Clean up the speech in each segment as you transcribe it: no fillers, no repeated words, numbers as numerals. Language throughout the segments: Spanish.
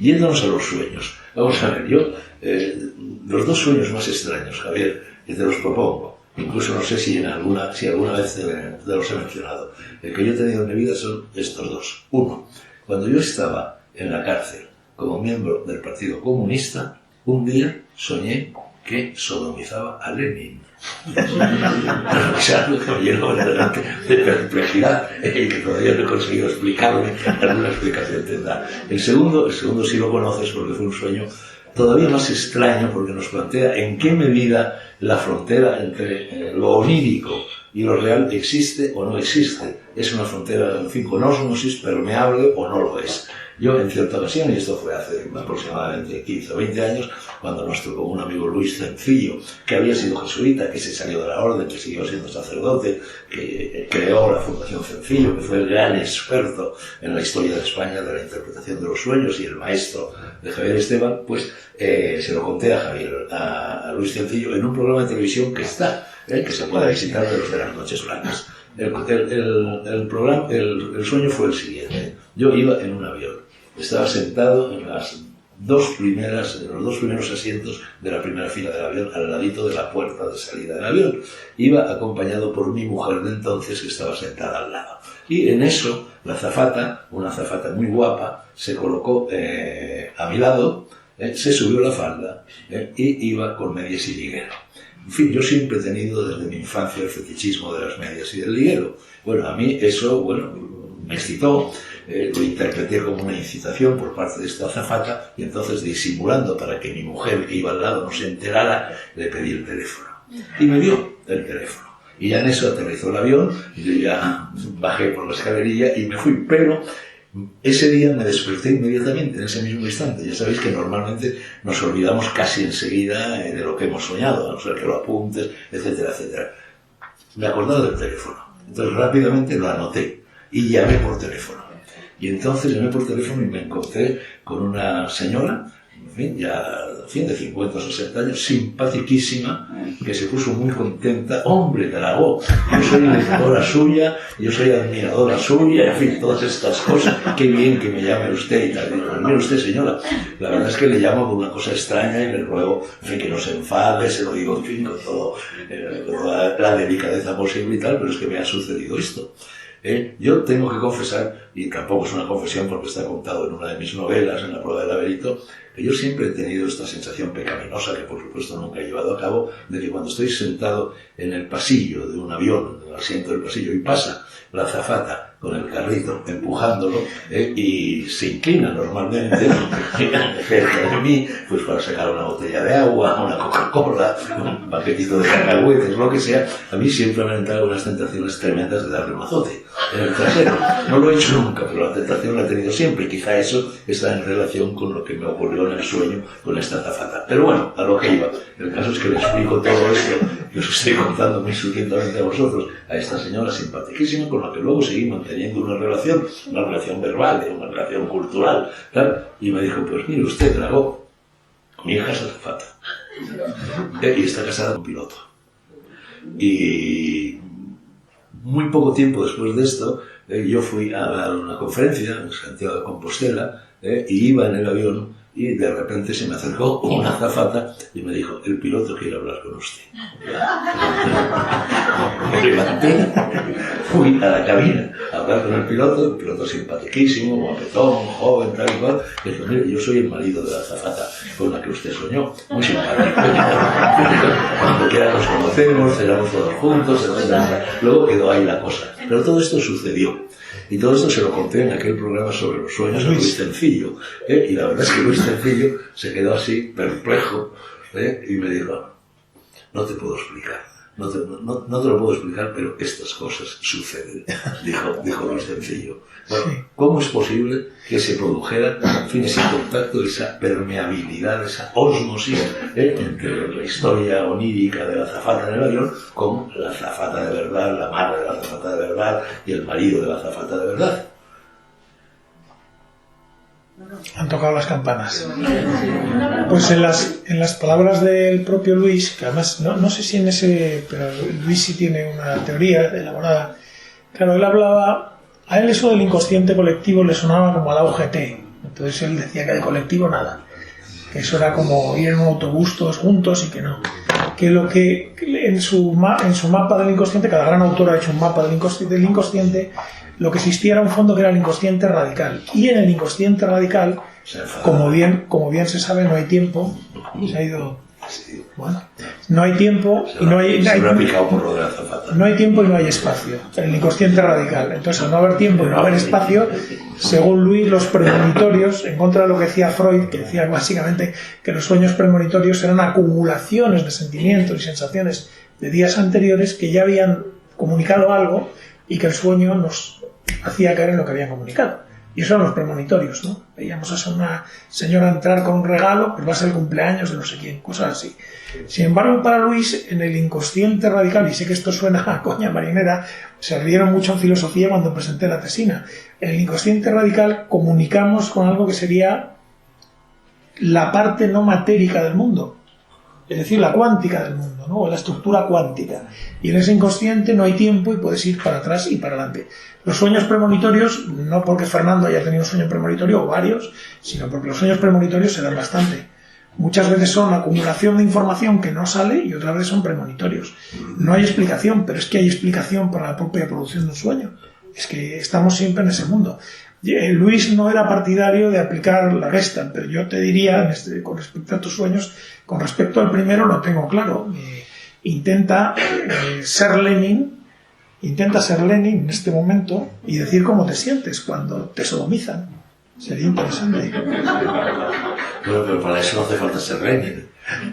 Yéndonos a los sueños. Vamos a ver, yo, los dos sueños más extraños, Javier, que te los propongo, incluso no sé si alguna vez te los he mencionado, el que yo he tenido en mi vida son estos dos. Uno, cuando yo estaba en la cárcel como miembro del Partido Comunista, un día soñé que sodomizaba a Lenin. O sea, me llenó verdaderamente de perplejidad, que todavía no he conseguido explicarme, alguna explicación tendrá. El segundo sí lo conoces porque fue un sueño todavía más extraño, porque nos plantea en qué medida la frontera entre lo onírico y lo real existe o no existe. Es una frontera, en fin, con ósmosis, permeable o no lo es. Yo, en cierta ocasión, y esto fue hace aproximadamente 15 o 20 años, cuando nuestro común amigo Luis Cencillo, que había sido jesuita, que se salió de la orden, que siguió siendo sacerdote, que creó la Fundación Cencillo, que fue el gran experto en la historia de España de la interpretación de los sueños y el maestro de Javier Esteban, pues se lo conté a Luis Cencillo en un programa de televisión que está, que se puede visitar, de los de las Noches Blancas. El sueño fue el siguiente. Yo iba en un avión, estaba sentado en los dos primeros asientos de la primera fila del avión, al ladito de la puerta de salida del avión. Iba acompañado por mi mujer de entonces, que estaba sentada al lado. Y en eso, la azafata, una azafata muy guapa, se colocó a mi lado, se subió la falda y iba con medias y liguero. En fin, yo siempre he tenido desde mi infancia el fetichismo de las medias y del liguero. Bueno, a mí eso, me excitó, lo interpreté como una incitación por parte de esta azafata, y entonces, disimulando para que mi mujer, que iba al lado, no se enterara, le pedí el teléfono. Y me dio el teléfono. Y ya en eso aterrizó el avión, y yo ya bajé por la escalerilla y me fui, pero ese día me desperté inmediatamente, en ese mismo instante. Ya sabéis que normalmente nos olvidamos casi enseguida de lo que hemos soñado, a no ser que lo apuntes, etcétera, etcétera. Me acordaba del teléfono, entonces rápidamente lo anoté y llamé por teléfono. Y entonces llamé por teléfono y me encontré con una señora, en fin, ya de 50 o 60 años, simpaticísima, que se puso muy contenta. Hombre, Dragó, yo soy lectora suya, yo soy admiradora suya, en fin, todas estas cosas. Qué bien que me llame usted y tal. Y digo, mire usted, señora, la verdad es que le llamo por una cosa extraña y le ruego, en fin, que no se enfade, se lo digo, en fin, con toda la delicadeza posible y tal, pero es que me ha sucedido esto. Yo tengo que confesar, y tampoco es una confesión porque está contado en una de mis novelas, en La prueba del laberinto, que yo siempre he tenido esta sensación pecaminosa, que por supuesto nunca he llevado a cabo, de que cuando estoy sentado en el pasillo de un avión, en el asiento del pasillo, y pasa la azafata con el carrito empujándolo, y se inclina normalmente cerca de mí, pues para sacar una botella de agua, una Coca-Cola, un paquetito de cacahuetes, lo que sea, a mí siempre me han entrado unas tentaciones tremendas de darle un azote en el trasero. No lo he hecho nunca, pero la tentación la he tenido siempre, y quizá eso está en relación con lo que me ocurrió en el sueño con esta azafata. Pero bueno, a lo que iba. El caso es que le explico todo esto que os estoy contando muy sutilmente a vosotros, a esta señora simpaticísima, con la que luego seguí manteniendo una relación verbal, una relación cultural, tal. Y me dijo, pues mire usted, Dragó, mi hija es azafata y está casada con un piloto. Y muy poco tiempo después de esto, yo fui a dar una conferencia en Santiago de Compostela, y iba en el avión, y de repente se me acercó una azafata y me dijo, el piloto quiere hablar con usted. Me levanté, fui a la cabina a hablar con el piloto simpaticísimo, guapetón, joven, tal y cual, y dijo, mire, yo soy el marido de la azafata con la que usted soñó, muy simpático. Cuando quiera nos conocemos, cenamos todos juntos, etc. Luego quedó ahí la cosa. Pero todo esto sucedió. Y todo esto se lo conté en aquel programa sobre los sueños de Luis Cencillo. Y la verdad es que Luis Cencillo se quedó así, perplejo, y me dijo, no te puedo explicar. No te lo puedo explicar, pero estas cosas suceden, dijo Luis Cencillo. Bueno, ¿cómo es posible que se produjera, en fin, ese contacto, esa permeabilidad, esa ósmosis entre la historia onírica de la azafata en el avión con la azafata de verdad, la madre de la azafata de verdad y el marido de la azafata de verdad? Han tocado las campanas. Pues en las palabras del propio Luis, que además no sé si en ese, pero Luis sí tiene una teoría elaborada. Claro, él hablaba, a él eso del inconsciente colectivo le sonaba como a la UGT, Entonces él decía que de colectivo nada, que eso era como ir en un autobús todos juntos y que no. Que lo que en su mapa del inconsciente, cada gran autor ha hecho un mapa del inconsciente, lo que existía era un fondo que era el inconsciente radical. Y en el inconsciente radical, como bien se sabe, no hay tiempo. Se ha ido. Bueno, no hay tiempo y no hay tiempo y no hay espacio. El inconsciente radical. Entonces, al no haber tiempo y no haber espacio, según Luis, los premonitorios, en contra de lo que decía Freud, que decía básicamente que los sueños premonitorios eran acumulaciones de sentimientos y sensaciones de días anteriores que ya habían comunicado algo y que el sueño nos hacía caer en lo que habían comunicado. Y eso eran los premonitorios, ¿no? Veíamos a una señora entrar con un regalo, pues va a ser el cumpleaños de no sé quién, cosas así. Sin embargo, para Luis, en el inconsciente radical, y sé que esto suena a coña marinera, se rieron mucho en filosofía cuando presenté la tesina. En el inconsciente radical comunicamos con algo que sería la parte no matérica del mundo, es decir, la cuántica del mundo, ¿no? O la estructura cuántica. Y en ese inconsciente no hay tiempo y puedes ir para atrás y para adelante. Los sueños premonitorios, no porque Fernando haya tenido un sueño premonitorio o varios, sino porque los sueños premonitorios se dan bastante. Muchas veces son acumulación de información que no sale y otras veces son premonitorios. No hay explicación, pero es que hay explicación para la propia producción de un sueño. Es que estamos siempre en ese mundo. Luis no era partidario de aplicar la Gestalt, pero yo te diría, con respecto a tus sueños, con respecto al primero lo tengo claro. Intenta ser Lenin en este momento y decir cómo te sientes cuando te sodomizan. Sería interesante. Bueno, pero para eso no hace falta ser Lenin.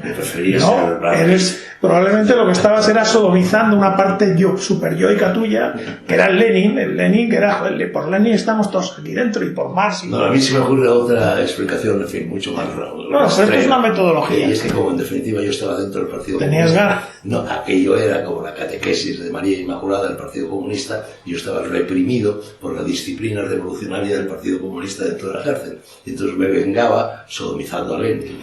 Me prefería no, eres probablemente lo que estabas era sodomizando una parte super yoica tuya, que era el Lenin que era, por Lenin estamos todos aquí dentro y por Marx. No, a mí se me ocurre otra explicación, en fin, mucho más raro. No, pero esto es una metodología. Y es que como en definitiva yo estaba dentro del Partido ¿Tenías Comunista. ganas? No, aquello era como la catequesis de María Inmaculada del Partido Comunista, y yo estaba reprimido por la disciplina revolucionaria del Partido Comunista dentro de la cárcel. Y entonces me vengaba sodomizando a Lenin.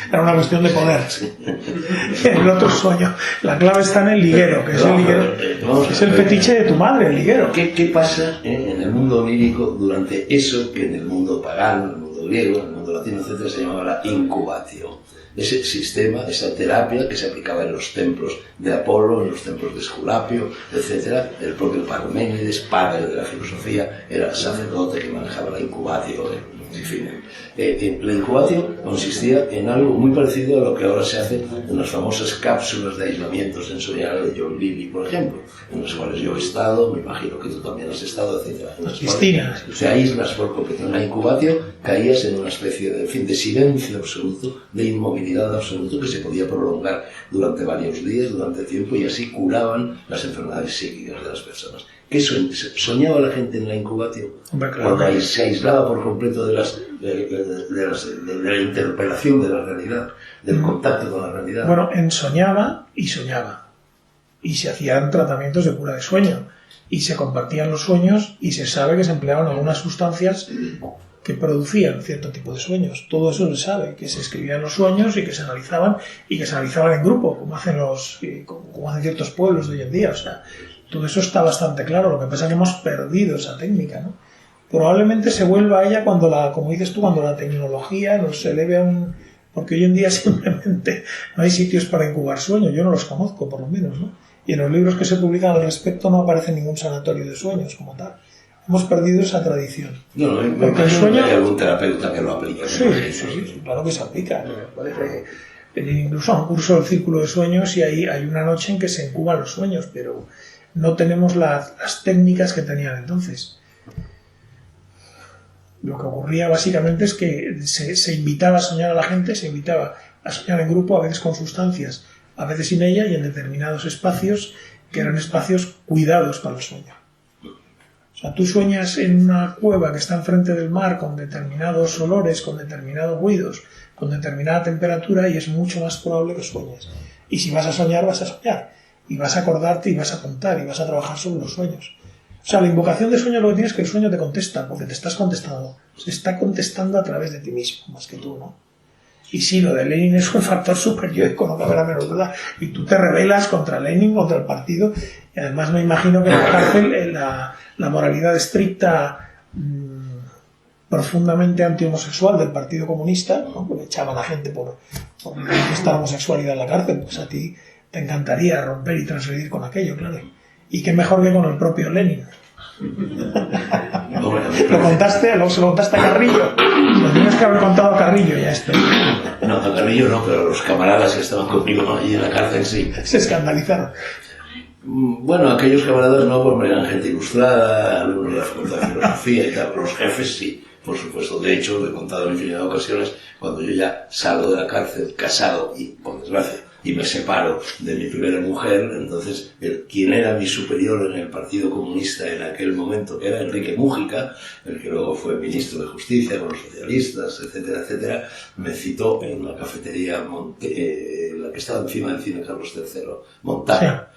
Era una cuestión de poder. El otro sueño. La clave está en el liguero, que es el liguero. Es el fetiche de tu madre, el liguero. ¿Qué pasa en el mundo onírico durante eso que en el mundo pagano, en el mundo griego, en el mundo latino, etcétera, se llamaba la incubatio? Ese sistema, esa terapia que se aplicaba en los templos de Apolo, en los templos de Esculapio, etcétera. El propio Parménides, padre de la filosofía, era sacerdote que manejaba la incubatio. En fin, la incubatio consistía en algo muy parecido a lo que ahora se hace en las famosas cápsulas de aislamiento sensorial de John Lilly, por ejemplo, en las cuales yo he estado, me imagino que tú también has estado, etc. Piscinas. Te aíslas por completo. En la incubatio caías en una especie de silencio absoluto, de inmovilidad absoluta que se podía prolongar durante varios días, durante tiempo, y así curaban las enfermedades psíquicas de las personas. ¿Qué soñaba la gente en la incubatio? Cuando se aislaba por completo de la interpelación de la realidad, del contacto con la realidad. Bueno, soñaba. Y se hacían tratamientos de cura de sueño. Y se compartían los sueños y se sabe que se empleaban algunas sustancias que producían cierto tipo de sueños. Todo eso se sabe, que se escribían los sueños y que se analizaban en grupo, como hacen ciertos pueblos de hoy en día. O sea, todo eso está bastante claro. Lo que pasa es que hemos perdido esa técnica, ¿no? Probablemente se vuelva a ella como dices tú, cuando la tecnología nos eleve a un... Porque hoy en día simplemente no hay sitios para incubar sueños. Yo no los conozco, por lo menos, ¿no? Y en los libros que se publican al respecto no aparece ningún sanatorio de sueños como tal. Hemos perdido esa tradición. No, porque el sueño... Hay algún terapeuta que lo aplica. Sí, claro que se aplica. Incluso a un curso del Círculo de Sueños y ahí hay una noche en que se incuban los sueños, pero no tenemos las técnicas que tenían entonces. Lo que ocurría básicamente es que se invitaba a soñar a la gente, se invitaba a soñar en grupo, a veces con sustancias, a veces sin ella, y en determinados espacios que eran espacios cuidados para el sueño. O sea, tú sueñas en una cueva que está enfrente del mar con determinados olores, con determinados ruidos, con determinada temperatura, y es mucho más probable que sueñes. Y si vas a soñar, vas a soñar. Y vas a acordarte y vas a contar y vas a trabajar sobre los sueños. O sea, la invocación de sueño lo que tienes es que el sueño te contesta, porque te estás contestando. Se está contestando a través de ti mismo, más que tú, ¿no? Y sí, lo de Lenin es un factor súper yoico, no cabe la menor duda. Y tú te rebelas contra Lenin, contra el partido. Y además me imagino que en la cárcel la moralidad estricta profundamente antihomosexual del Partido Comunista, ¿no? Porque echaban a gente por esta homosexualidad en la cárcel. Pues a ti te encantaría romper y transgredir con aquello, claro. Y qué mejor que con el propio Lenin. Se lo contaste a Carrillo. Lo tienes que haber contado a Carrillo ya este. No, a Carrillo no, pero los camaradas que estaban conmigo allí en la cárcel sí. Se escandalizaron. Bueno, aquellos camaradas no, porque eran gente ilustrada, alumnos de la Facultad de Filosofía y tal. Los jefes sí, por supuesto. De hecho, lo he contado en infinidad de ocasiones, cuando yo ya salgo de la cárcel, casado y, por desgracia, y me separo de mi primera mujer, entonces quien era mi superior en el Partido Comunista en aquel momento, que era Enrique Mújica, el que luego fue ministro de Justicia con los socialistas, etcétera, etcétera, me citó en una cafetería la que estaba encima del cine Carlos III, Montana,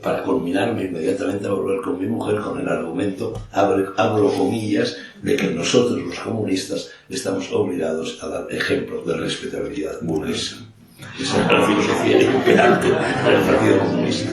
para culminarme inmediatamente a volver con mi mujer con el argumento, abro comillas, de que nosotros los comunistas estamos obligados a dar ejemplo de respetabilidad burguesa. Esa es la filosofía imperante del Partido Comunista.